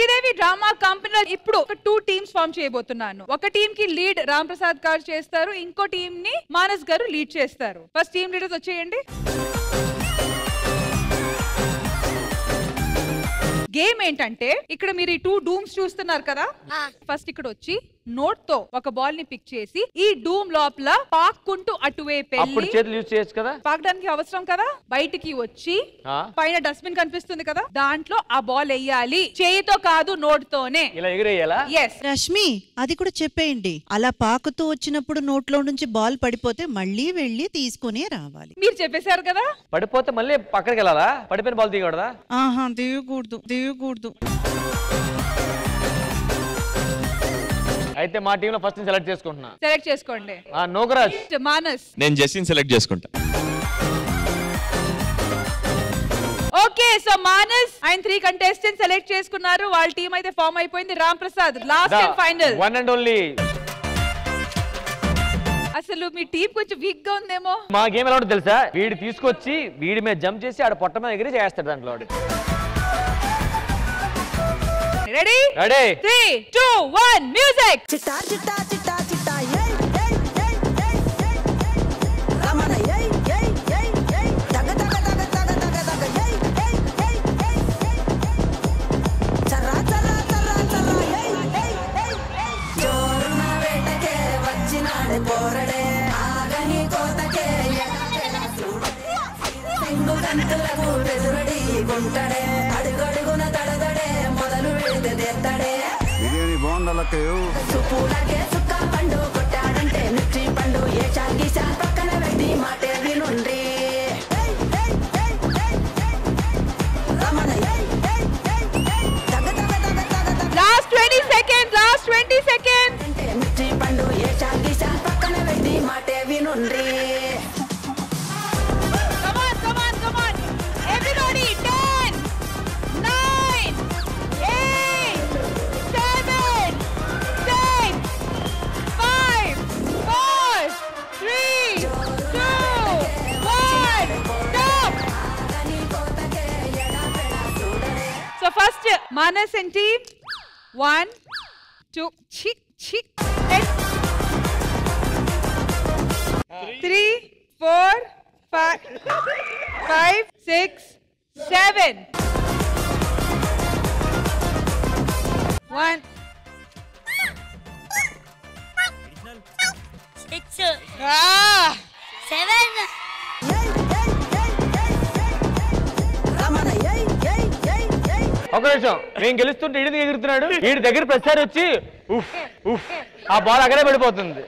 Sridevi drama కంపెనీలో ఇప్పుడు ఒక 2 టీమ్స్ ఫామ్ చేయబోతున్నాను. ఒక టీమ్ కి లీడ్ రామ్ ప్రసాద్ గారు చేస్తారు, ఇంకో టీమ్ ని మానస్ గారు లీడ్ చేస్తారు. ఫస్ట్ టీమ్ లీడర్స్ వచ్చేయండి. గేమ్ ఏంటంటే ఇక్కడ మీరు ఈ 2 డూమ్స్ చూస్తున్నారు కదా, ఫస్ట్ ఇక్కడ వచ్చి నోట్ తో ఒక బాల్ ని పిక్ చేసి ఈ డూమ్ లోపల పాక్కుంటూ అటువైపు పాకడానికి అవసరం కదా, బయటికి వచ్చి పైన డస్ట్బిన్ కనిపిస్తుంది కదా, దాంట్లో ఆ బాల్ వేయాలి. చేయితో కాదు, నోట్ తోనే. రష్మి అది కూడా చెప్పేయండి. అలా పాకుతూ వచ్చినప్పుడు నోట్లో నుంచి బాల్ పడిపోతే మళ్ళీ వెళ్ళి తీసుకునే రావాలి. మీరు చెప్పేశారు కదా, పడిపోతే మళ్ళీ పక్కడికి వెళ్ళాలా? పడిపోయిన బాల్ తీయకూడదా? తీయకూడదు. అయితే మా టీమ్ లో ఫస్ట్ సెలెక్ట్ చేసుకుంటున్నా. సెలెక్ట్ చేసుకోండి. నోగరాజ్, మానస్. నేను జస్టిన్ సెలెక్ట్ చేసుకుంటా. ఓకే, సో మానస్ ఆయన 3 కంటెస్టెంట్స్ సెలెక్ట్ చేసుకున్నారు. వాళ్ళ టీం అయితే ఫామ్ అయిపోయింది. Ram Prasad last and final. One and only. అసలు మీ టీం కొంచెం వీక్ గా ఉందేమో. మా గేమ్ ఎలా ఉంటుంది తెలుసా? వీడు తీసుకొచ్చి వీడి మీద జంప్ చేసి ఆడ పొట్ట మీద ఎగిరి చేస్తాడు దాంట్లో. రెడీ? 3, 2, 1 మ్యూజిక్. చిట్టా చిట్టా చిట్టా చిట్టా ఏయ్ ఏయ్ ఏయ్ ఏయ్ ఏయ్ రమణ ఏయ్ ఏయ్ ఏయ్ ఏయ్ దగ దగ దగ దగ దగ దగ ఏయ్ ఏయ్ ఏయ్ ఏయ్ చర్రా చర్రా చర్రా చర్రా ఏయ్ ఏయ్ ఏయ్ జోరున వేటకే వచ్చినాడే పోరడే ఆగని కోతకే సింగు గంటలకు ఎదురడి గుంటడే అడుగడుగున తడదడే మొదలు వెళితే తెత్తడే బిర్యానీ బాగుండాలకే సుపూలకే సుక్క పండు కొట్టాడంటే మిర్చి పండు ఏ చాకి చాన్ పక్కన పెట్టి మాటే వినుండ్రి రమణ లాస్ట్ 20 సెకండ్స్ అంటే మిర్చి పండు ఏ చాకి చాన్ పక్కన పెట్టి మాటే వినుండ్రి. Come on. Everybody, 10, 9, 8, 7, 6, 5, 4, 3, 2, 1, stop. So first, Manas and team. 1, 2, 3, 4, 5, 6, 7. 1, 6, 7. ఒక నిమిషం, నేను గెలుస్తుంటే ఈడి ఎగురుతున్నాడు. వీడి దగ్గర ప్రతిసారి వచ్చి ఉఫ్ ఉఫ్ ఆ బాల్ అక్కడే పడిపోతుంది.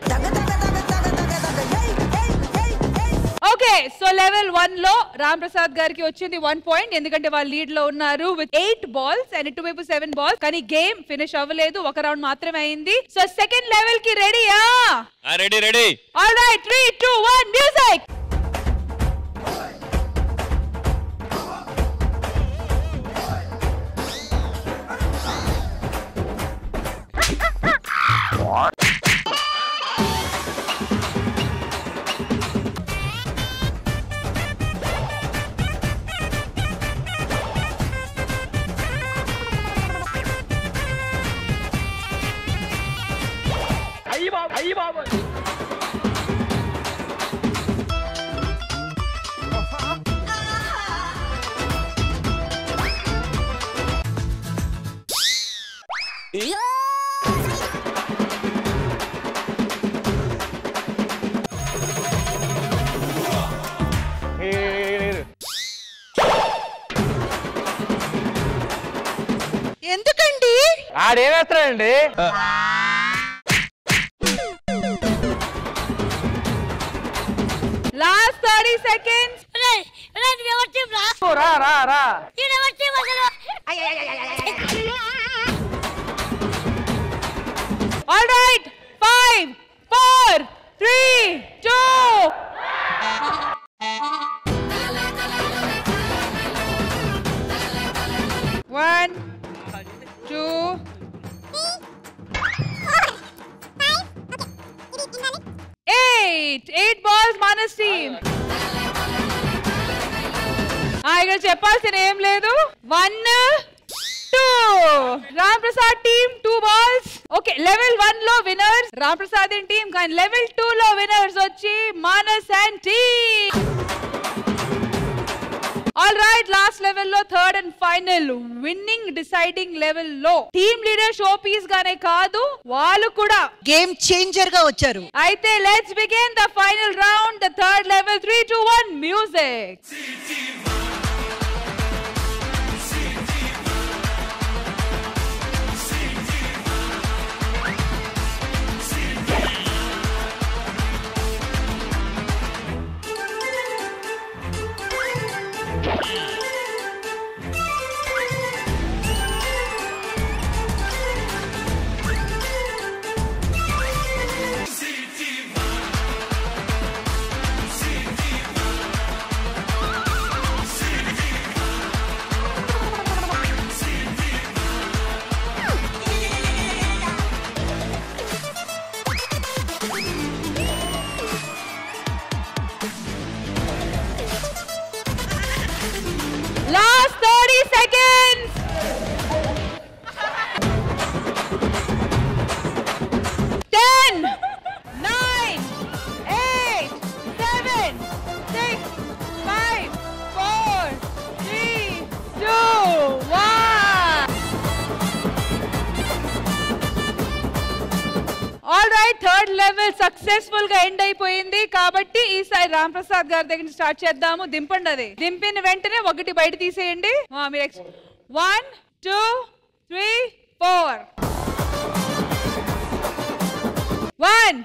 ఓకే, సో లెవెల్ 1 లో రామ్ ప్రసాద్ గారికి వచ్చింది 1 పాయింట్, ఎందుకంటే వాళ్ళు లీడ్ లో ఉన్నారు విత్ 8 బాల్స్ అండ్ ఇటువైపు 7 బాల్స్. కానీ గేమ్ ఫినిష్ అవ్వలేదు, ఒక రౌండ్ మాత్రమే అయింది. సో సెకండ్ లెవెల్ కి రెడీయా? రెడీ. All right, 3, 2, 1 music. అయ్యి బాబు ఎందుకండి ఆడేవేస్తాడండి? Last 30 seconds. రా all right, 5, 4, 3, 2. 1, 2. 8 balls Manas team. ఇక్కడ చెప్పాల్సిన ఏం లేదు. 1, 2. Ram Prasad team 2 balls. Okay, level 1 లో winners Ram Prasad team, కానీ level 2 లో winners వచ్చి Manas and team. All right, last level లో third and final winning deciding level లో team leader show piece గానే కాదు, వాళ్ళు కూడా గేమ్ చేంజర్ గా వచ్చారు. అయితే let's begin the final round, the third level. 3, 2, 1 music. Last 30 seconds. 10, 9, 8, 7, 6, 5, 4, 3, 2, 1. All right, third level successful గా ఎండ్ అయిపోయింది. కాబట్టి ఈసారి రామ్ ప్రసాద్ గారి దగ్గర నుంచి స్టార్ట్ చేద్దాము. దింపండి, అది దింపిన వెంటనే ఒకటి బయట తీసేయండి. మీరు 1, 2, 3, 4. 1,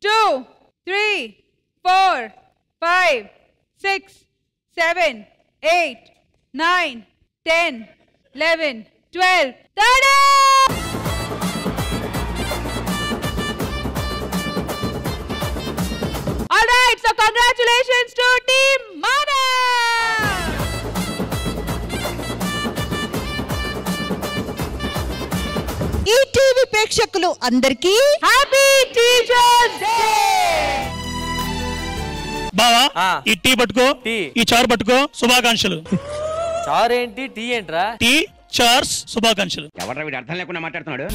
2, 3, 4, 5, 6, 7, 8, 9, 10, 11, 12, 13. All right, so congratulations to Team Mana. ఈ టీవీ ప్రేక్షకులు అందరికీ హ్యాపీ టీచర్స్ డే. బావా ఈ టీ పట్టుకో, ఈ చారు పట్టుకో, శుభాకాంక్షలు. చారు ఏంటి, టీ ఏంట్రా? టీ చార్స్ శుభాకాంక్షలు. ఎవరు వీడు అర్థం లేకుండా మాట్లాడుతున్నాడు?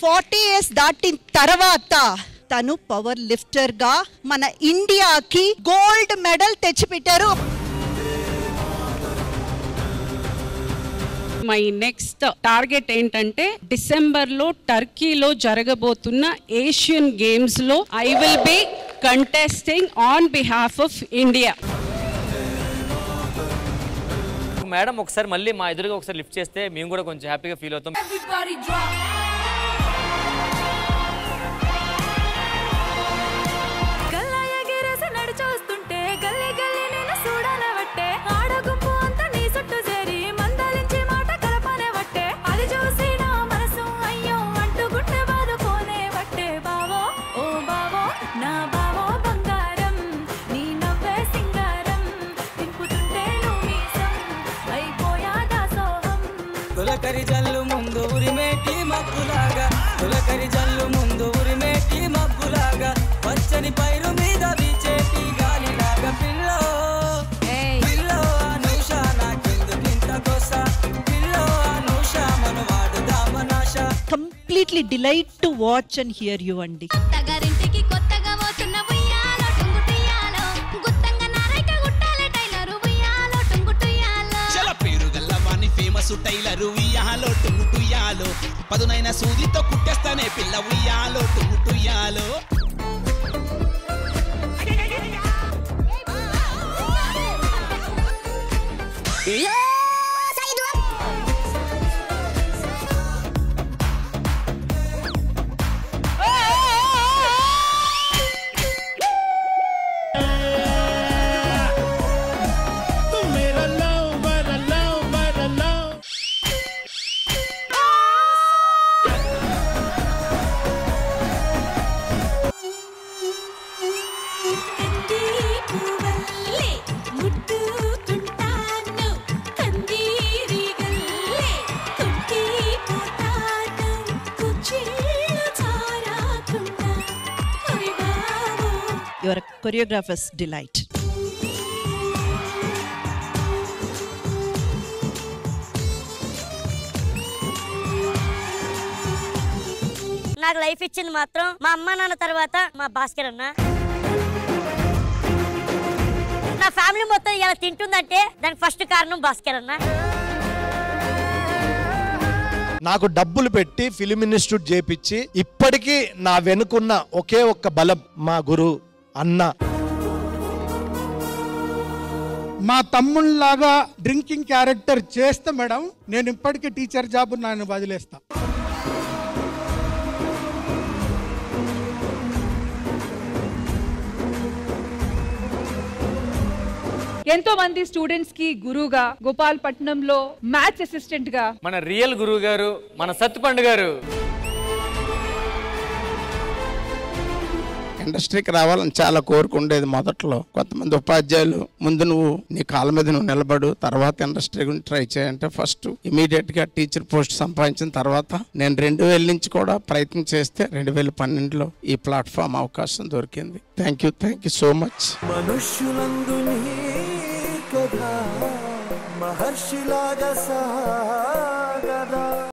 40 years దాటిన తర్వాత తను పవర్ లిఫ్టర్ గా మన ఇండియాకి గోల్డ్ మెడల్ తెచ్చిపెట్టారు. మై నెక్స్ట్ టార్గెట్ ఏంటంటే డిసెంబర్ లో టర్కీలో జరగబోతున్న ఏషియన్ గేమ్స్ లో I will be contesting on behalf of India. Madam ఒకసారి మళ్ళీ మా ఎదురుగా ఒకసారి లిఫ్ట్ చేస్తే మేము కూడా కొంచెం హ్యాపీగా ఫీల్ అవుతాం. తొలకరి జల్లు ముందు ఉరిమేటి మబ్బులాగా, తొలకరి జల్లు ముందు ఉరిమేటి మబ్బులాగా, పచ్చని పైరు మీద వీచేటి గాలిలాగా. పిల్లో పిల్లో అనూష నాకెందుకింత గోస, పిల్లో అనూష మనవాడు దామనాశ. Completely delight to watch and hear you అండి. టైలరు ఉయ్యాలో టుంగుటుయ్యాలో, పదునైన సూదితో కుట్టేస్తానే పిల్ల ఉయ్యాలో టుంగుటుయ్యాలో. Your choreographers delight. నాకు లైఫ్ ఇచ్చింది మాత్రం మా అమ్మ నాన్న తర్వాత మా భాస్కర్ అన్న. నా ఫ్యామిలీ మొత్తం ఇలా తింటుందంటే దానికి ఫస్ట్ కారణం భాస్కర్ అన్న. నాకు డబ్బులు పెట్టి ఫిలిం ఇన్స్టిట్యూట్ చేపించి ఇప్పటికీ నా వెనుకున్న ఒకే ఒక్క బలం మా గురు అన్న. మా తమ్ముళ్ళలాగా డ్రింకింగ్ క్యారెక్టర్ చేస్తే మేడం నేను ఇప్పటికీ టీచర్ జాబ్ నన్ను వదిలేస్తా. ఎంతో మంది స్టూడెంట్స్ కి గురువుగా, గోపాలపట్నంలో మ్యాథ్స్ అసిస్టెంట్ గా మన రియల్ గురువు గారు మన సత్తుపండు గారు. ఇండస్ట్రీకి రావాలని చాలా కోరుకుండేది మొదట్లో. కొంతమంది ఉపాధ్యాయులు ముందు నువ్వు నీ కాళ్ళ మీద నువ్వు నిలబడు, తర్వాత ఇండస్ట్రీ గురించి ట్రై చేయంటే ఫస్ట్ ఇమీడియట్ గా టీచర్ పోస్ట్ సంపాదించిన తర్వాత నేను 2000 నుంచి కూడా ప్రయత్నం చేస్తే 2012లో ఈ ప్లాట్ఫామ్ అవకాశం దొరికింది. Thank you so much. మనుష్యులందు నీ కథ మహర్షిలాగా